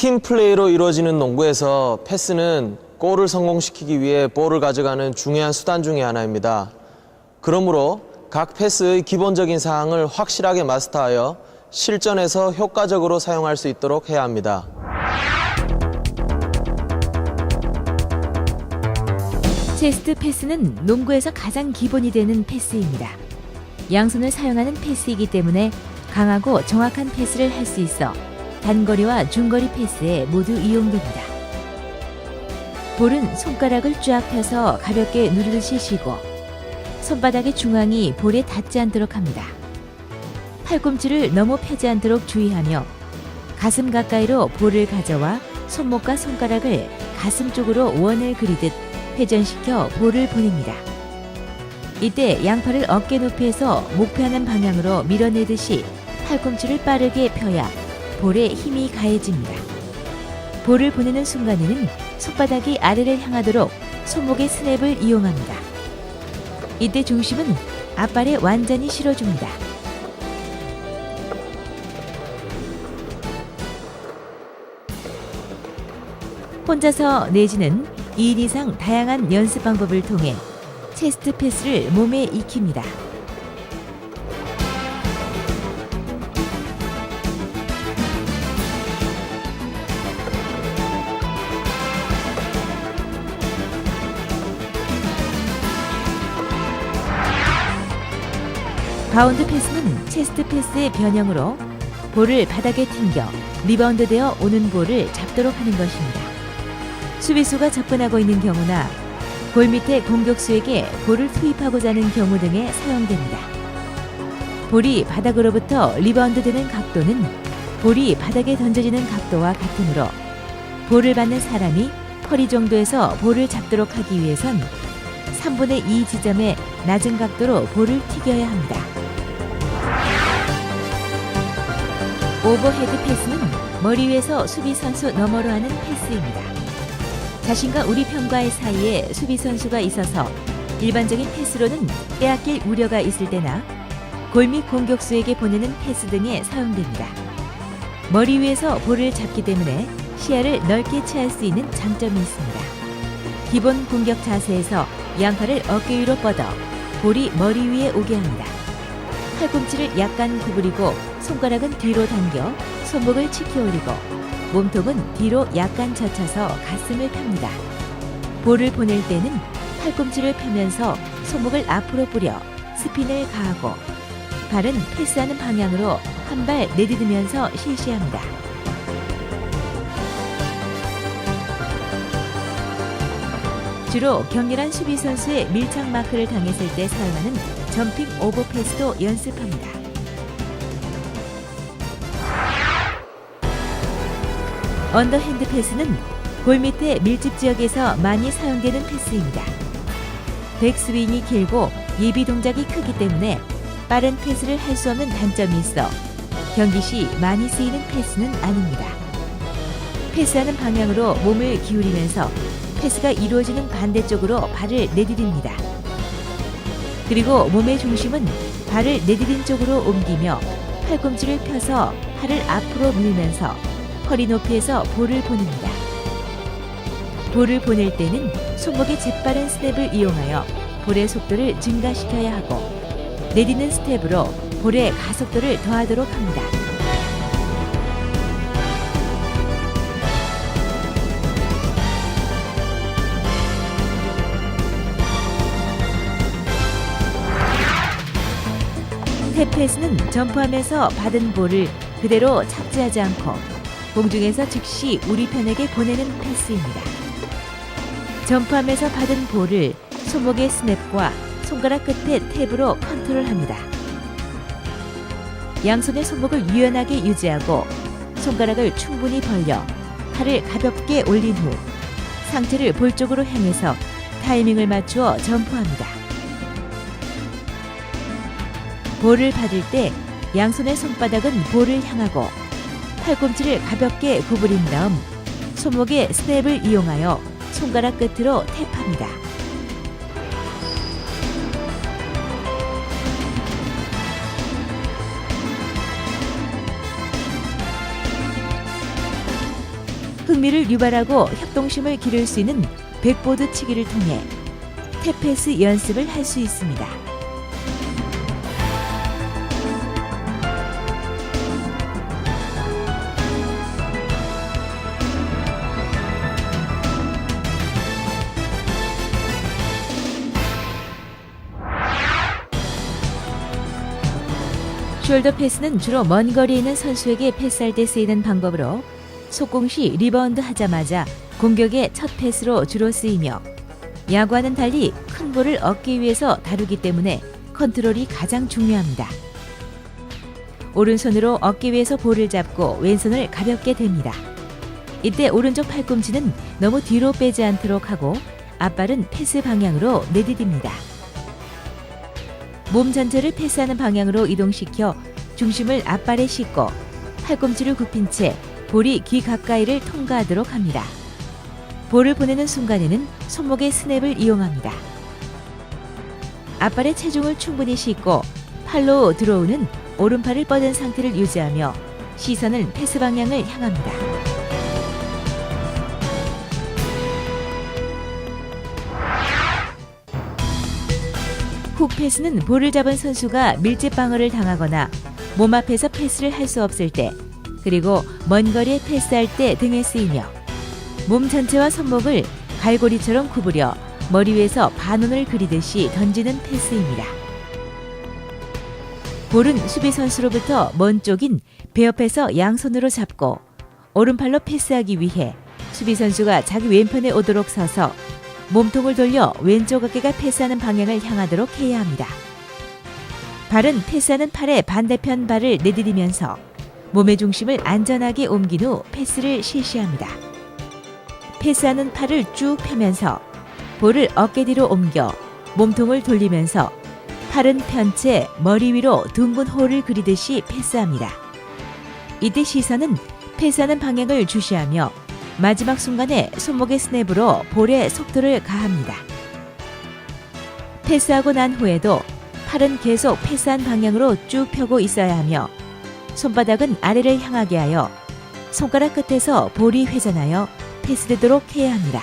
팀 플레이로 이루어지는 농구에서 패스는 골을 성공시키기 위해 볼을 가져가는 중요한 수단 중에 하나입니다. 그러므로 각 패스의 기본적인 사항을 확실하게 마스터하여 실전에서 효과적으로 사용할 수 있도록 해야 합니다. 체스트 패스는 농구에서 가장 기본이 되는 패스입니다. 양손을 사용하는 패스이기 때문에 강하고 정확한 패스를 할 수 있어 단거리와 중거리 패스에 모두 이용됩니다. 볼은 손가락을 쫙 펴서 가볍게 누르듯이 쥐고 손바닥의 중앙이 볼에 닿지 않도록 합니다. 팔꿈치를 너무 펴지 않도록 주의하며 가슴 가까이로 볼을 가져와 손목과 손가락을 가슴 쪽으로 원을 그리듯 회전시켜 볼을 보냅니다. 이때 양팔을 어깨 높이에서 목표하는 방향으로 밀어내듯이 팔꿈치를 빠르게 펴야 볼에 힘이 가해집니다. 볼을 보내는 순간에는 손바닥이 아래를 향하도록 손목의 스냅을 이용합니다. 이때 중심은 앞발에 완전히 실어줍니다. 혼자서 내지는 2인 이상 다양한 연습 방법을 통해 체스트 패스를 몸에 익힙니다. 바운드 패스는 체스트 패스의 변형으로 볼을 바닥에 튕겨 리바운드되어 오는 볼을 잡도록 하는 것입니다. 수비수가 접근하고 있는 경우나 볼 밑에 공격수에게 볼을 투입하고자 하는 경우 등에 사용됩니다. 볼이 바닥으로부터 리바운드되는 각도는 볼이 바닥에 던져지는 각도와 같으므로 볼을 받는 사람이 허리 정도에서 볼을 잡도록 하기 위해선 3분의 2 지점의 낮은 각도로 볼을 튀겨야 합니다. 오버헤드 패스는 머리 위에서 수비 선수 너머로 하는 패스입니다. 자신과 우리 편과의 사이에 수비 선수가 있어서 일반적인 패스로는 빼앗길 우려가 있을 때나 골 및 공격수에게 보내는 패스 등에 사용됩니다. 머리 위에서 볼을 잡기 때문에 시야를 넓게 취할 수 있는 장점이 있습니다. 기본 공격 자세에서 양팔을 어깨 위로 뻗어 볼이 머리 위에 오게 합니다. 팔꿈치를 약간 구부리고 손가락은 뒤로 당겨 손목을 치켜 올리고 몸통은 뒤로 약간 젖혀서 가슴을 펴니다. 볼을 보낼 때는 팔꿈치를 펴면서 손목을 앞으로 뿌려 스핀을 가하고 발은 패스하는 방향으로 한 발 내디디면서 실시합니다. 주로 격렬한 수비 선수의 밀착 마크를 당했을 때 사용하는 점핑 오버 패스도 연습합니다. 언더핸드 패스는 볼 밑에 밀집 지역에서 많이 사용되는 패스입니다. 백스윙이 길고 예비 동작이 크기 때문에 빠른 패스를 할 수 없는 단점이 있어 경기 시 많이 쓰이는 패스는 아닙니다. 패스하는 방향으로 몸을 기울이면서 패스가 이루어지는 반대쪽으로 발을 내디딥니다. 그리고 몸의 중심은 발을 내디딘 쪽으로 옮기며 팔꿈치를 펴서 팔을 앞으로 밀면서 허리 높이에서 볼을 보냅니다. 볼을 보낼 때는 손목의 재빠른 스텝을 이용하여 볼의 속도를 증가시켜야 하고 내딛는 스텝으로 볼의 가속도를 더하도록 합니다. 탭 패스는 점프하면서 받은 볼을 그대로 착지하지 않고 공중에서 즉시 우리 편에게 보내는 패스입니다. 점프하면서 받은 볼을 손목의 스냅과 손가락 끝에 탭으로 컨트롤합니다. 양손의 손목을 유연하게 유지하고 손가락을 충분히 벌려 팔을 가볍게 올린 후 상체를 볼 쪽으로 향해서 타이밍을 맞추어 점프합니다. 볼을 받을 때 양손의 손바닥은 볼을 향하고 팔꿈치를 가볍게 구부린 다음 손목의 스냅을 이용하여 손가락 끝으로 탭합니다. 흥미를 유발하고 협동심을 기를 수 있는 백보드 치기를 통해 탭패스 연습을 할 수 있습니다. 숄더 패스는 주로 먼 거리에 있는 선수에게 패스할 때 쓰이는 방법으로 속공 시 리바운드 하자마자 공격의 첫 패스로 주로 쓰이며 야구와는 달리 큰 볼을 얻기 위해서 다루기 때문에 컨트롤이 가장 중요합니다. 오른손으로 얻기 위해서 볼을 잡고 왼손을 가볍게 댑니다. 이때 오른쪽 팔꿈치는 너무 뒤로 빼지 않도록 하고 앞발은 패스 방향으로 내디딥니다. 몸 전체를 패스하는 방향으로 이동시켜 중심을 앞발에 싣고 팔꿈치를 굽힌 채 볼이 귀 가까이를 통과하도록 합니다. 볼을 보내는 순간에는 손목의 스냅을 이용합니다. 앞발에 체중을 충분히 싣고 팔로 들어오는 오른팔을 뻗은 상태를 유지하며 시선은 패스 방향을 향합니다. 훅 패스는 볼을 잡은 선수가 밀집 방어를 당하거나 몸 앞에서 패스를 할 수 없을 때, 그리고 먼 거리에 패스할 때 등에 쓰이며 몸 전체와 손목을 갈고리처럼 구부려 머리 위에서 반원을 그리듯이 던지는 패스입니다. 볼은 수비 선수로부터 먼 쪽인 배 옆에서 양손으로 잡고 오른팔로 패스하기 위해 수비 선수가 자기 왼편에 오도록 서서 몸통을 돌려 왼쪽 어깨가 패스하는 방향을 향하도록 해야 합니다. 발은 패스하는 팔의 반대편 발을 내디디면서 몸의 중심을 안전하게 옮긴 후 패스를 실시합니다. 패스하는 팔을 쭉 펴면서 볼을 어깨 뒤로 옮겨 몸통을 돌리면서 팔은 편 채 머리 위로 둥근 호를 그리듯이 패스합니다. 이때 시선은 패스하는 방향을 주시하며 마지막 순간에 손목의 스냅으로 볼에 속도를 가합니다. 패스하고 난 후에도 팔은 계속 패스한 방향으로 쭉 펴고 있어야 하며 손바닥은 아래를 향하게 하여 손가락 끝에서 볼이 회전하여 패스되도록 해야 합니다.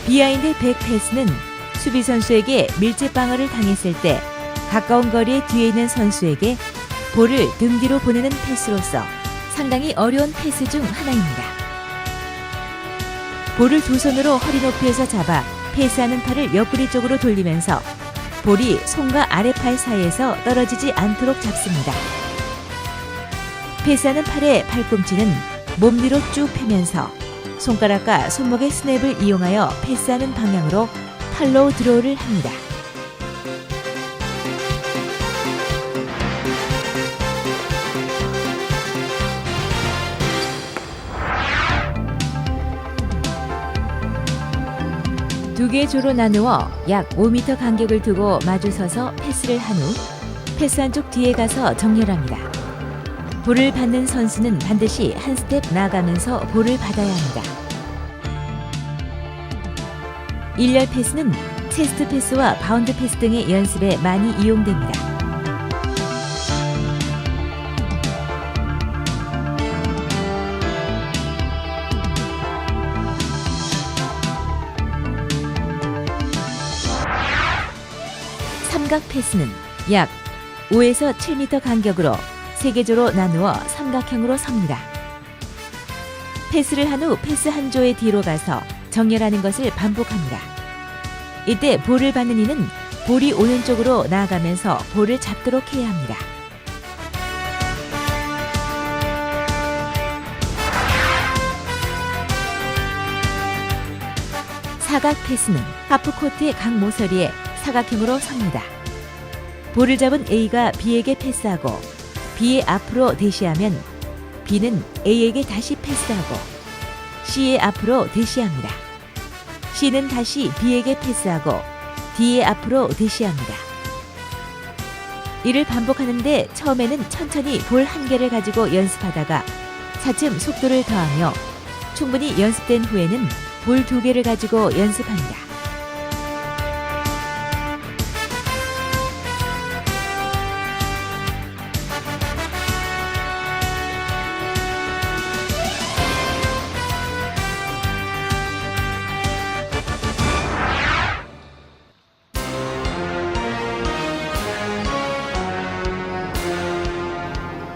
비하인드 백 패스는 수비 선수에게 밀집 방어를 당했을 때 가까운 거리에 뒤에 있는 선수에게 볼을 등 뒤로 보내는 패스로서 상당히 어려운 패스 중 하나입니다. 볼을 두 손으로 허리 높이에서 잡아 패스하는 팔을 옆구리 쪽으로 돌리면서 볼이 손과 아래팔 사이에서 떨어지지 않도록 잡습니다. 패스하는 팔의 팔꿈치는 몸 뒤로 쭉 펴면서 손가락과 손목의 스냅을 이용하여 패스하는 방향으로 팔로우 드로우를 합니다. 두 개의 조로 나누어 약 5m 간격을 두고 마주서서 패스를 한 후 패스한 쪽 뒤에 가서 정렬합니다. 볼을 받는 선수는 반드시 한 스텝 나아가면서 볼을 받아야 합니다. 일렬 패스는 체스트 패스와 바운드 패스 등의 연습에 많이 이용됩니다. 삼각 패스는 약 5에서 7m 간격으로 3개조로 나누어 삼각형으로 섭니다. 패스를 한 후 패스 한 조의 뒤로 가서 정렬하는 것을 반복합니다. 이때 볼을 받는 이는 볼이 오는 쪽으로 나아가면서 볼을 잡도록 해야 합니다. 사각 패스는 하프코트의 각 모서리에 사각형으로 섭니다. 볼을 잡은 A가 B에게 패스하고 B의 앞으로 대시하면 B는 A에게 다시 패스하고 C의 앞으로 대시합니다. C는 다시 B에게 패스하고 D의 앞으로 대시합니다. 이를 반복하는데 처음에는 천천히 볼 한 개를 가지고 연습하다가 차츰 속도를 더하며 충분히 연습된 후에는 볼 2개를 가지고 연습합니다.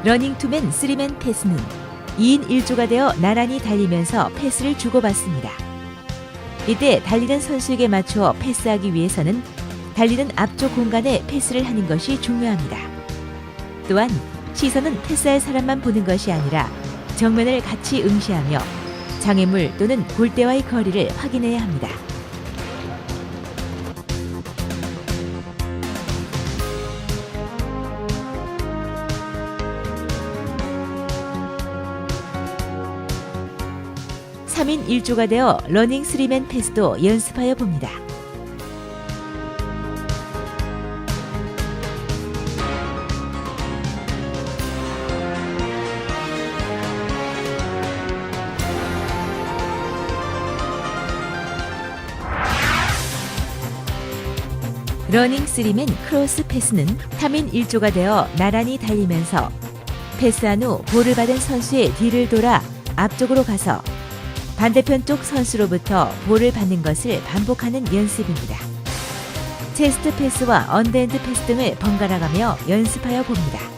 러닝 투맨 3맨 패스는 2인 1조가 되어 나란히 달리면서 패스를 주고받습니다. 이때 달리는 선수에게 맞추어 패스하기 위해서는 달리는 앞쪽 공간에 패스를 하는 것이 중요합니다. 또한 시선은 패스할 사람만 보는 것이 아니라 정면을 같이 응시하며 장애물 또는 골대와의 거리를 확인해야 합니다. (3인 1조가) 되어 러닝 3맨 패스도 연습하여 봅니다. 러닝 3맨 크로스 패스는 3인 1조가 되어 나란히 달리면서 패스한 후 볼을 받은 선수의 뒤를 돌아 앞쪽으로 가서 반대편 쪽 선수로부터 볼을 받는 것을 반복하는 연습입니다. 체스트 패스와 언더핸드 패스 등을 번갈아 가며 연습하여 봅니다.